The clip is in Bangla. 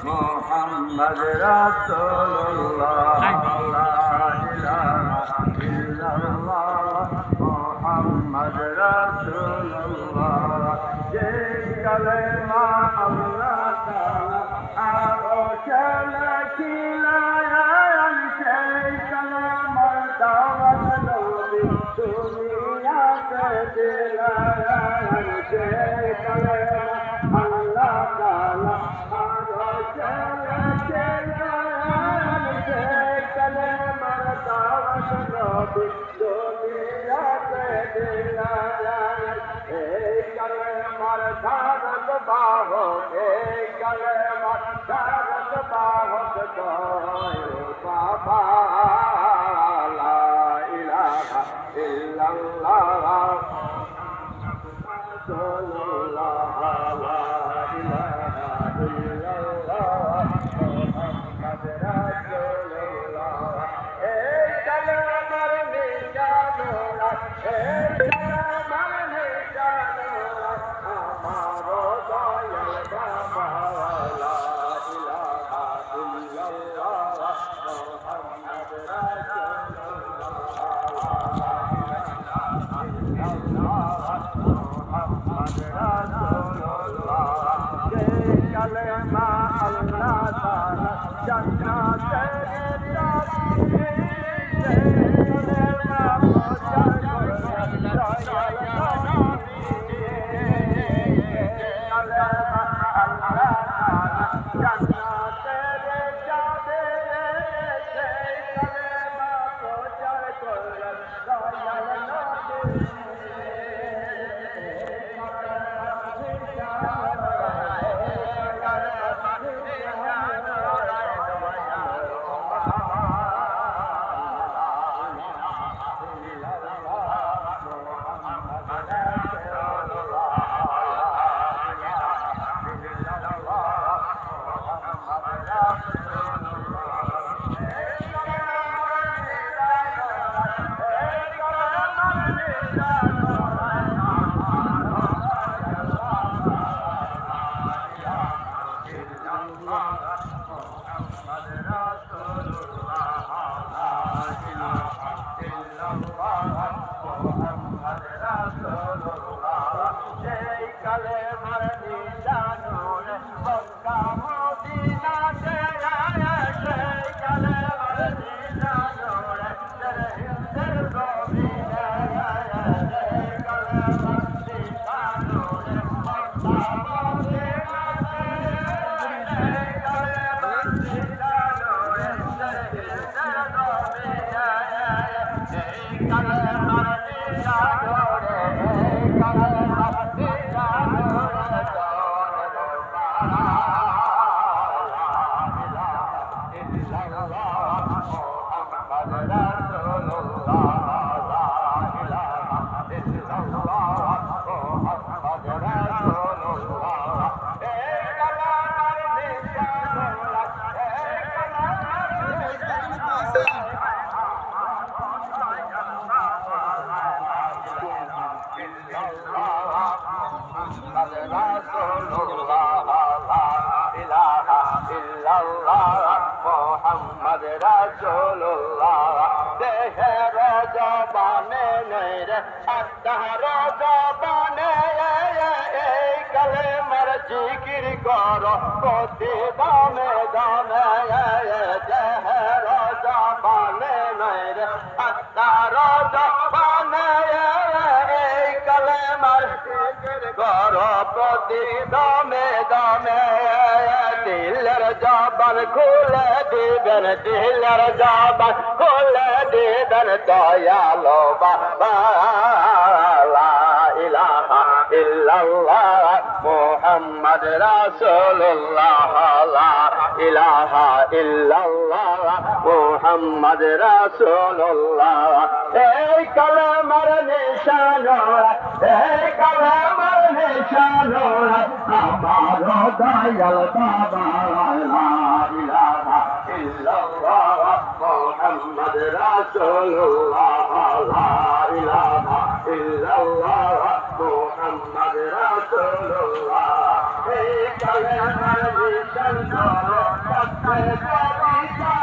মোহাম্মদ রাসূলুল্লাহ মোহাম্মদ রাসূলুল্লাহ যে কালেমা আল্লাহ তাআলা আরশে লিখিলেন সেই কালেমার দাওয়াত নবী দুনিয়াতে দিলেন সেই কালেমা আল্লাহ তাআলা আরশে লিখিলেন সেই কালেমার দাওয়াত নবী দুনিয়াতে দিলেন এই কালেমার ধারক বাহক এই কালেমার ধারক বাহক জয় বাবা লা ইলাহা ইল্লাল্লাহ রাসূলুল্লাহ লা ইলাহা ইল্লাল্লাহ মুহাম্মদ রাসূলুল্লাহ এই কালেমার নিশানোরা এই কালেমার নিশানোরা আমার দয়াল বাবা লা ইলাহা ইল্লাল্লাহ মুহাম্মদ রাসূলুল্লাহ যে কালেমা আল্লাহ তাআলা জান্নাতের চাবি যে কালেমা প্রচার করলেন দয়াল নবী কালেমা আল্লাহ তাআলা জান্নাতের চাবি সেই কালেমা প্রচার করলেন দয়াল নবী মোহাম্মদ রাসূলুল্লাহ দেহের জবানে নরে আত্মার জবানে এই কালেমার জিকির কর প্রতি দামে দামে দেহের জবানে নরে আত্মার জবানে এই কালেমার জিকির কর প্রতি দামে দামে দিলের জবান খুলে দিবেন দিলের জবান খুলে দিবেন দয়ালো বাবা লা ইলাহা ইল্লাল্লাহ মুহাম্মদ রাসূলুল্লাহ লা ইলাহা ইল্লাল্লাহ মুহাম্মদ রাসূলুল্লাহ এই কালেমার নিশানোরা এই কালেমার নিশানোরা আমার দয়াল বাবা লা ইলাহা ইল্লাল্লাহ মুহাম্মদ রাসূলুল্লাহ লা ইলাহা ইল্লাল্লাহ মুহাম্মদ রাসূলুল্লাহ এই কালেমার মিশন করে সত্যে প্রতিষ্ঠা